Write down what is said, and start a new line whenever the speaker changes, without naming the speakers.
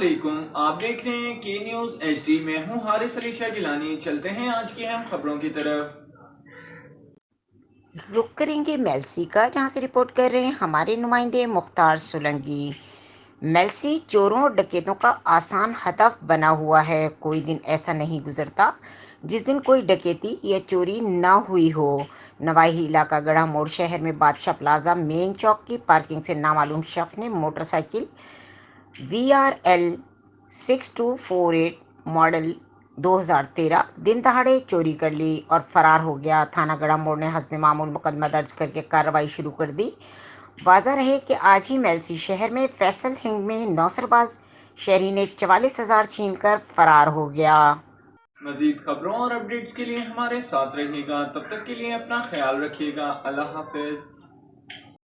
علیکم، آپ دیکھ رہے ہیں کی نیوز ایچ ڈی۔ میں ہوں حارث علی شاہ گیلانی۔ چلتے ہیں آج کی اہم خبروں کی طرف۔
رخ کریں گے میلسی کا، جہاں سے رپورٹ کر رہے ہیں ہمارے نمائندے مختار سولنگی۔ میلسی چوروں اور ڈکیتوں کا آسان ہدف بنا ہوا ہے۔ کوئی دن ایسا نہیں گزرتا جس دن کوئی ڈکیتی یا چوری نہ ہوئی ہو۔ نواحی علاقہ گڑھا موڑ شہر میں بادشاہ پلازا مین چوک کی پارکنگ سے نامعلوم شخص نے موٹر سائیکل VRL 6248 ماڈل 2013 دن دہاڑے چوری کر لی اور فرار ہو گیا۔ تھانہ گڑھا موڑ نے حسب معمول مقدمہ درج کر کے کارروائی شروع کر دی۔ واضح رہے کہ آج ہی میلسی شہر میں فیصل ہنگ میں نوسرباز شہری نے 44,000 چھین کر فرار ہو گیا۔
مزید خبروں اور اپڈیٹس کے لیے ہمارے ساتھ رہیے گا۔ تب تک کے لیے اپنا خیال رکھیے گا۔ اللہ حافظ۔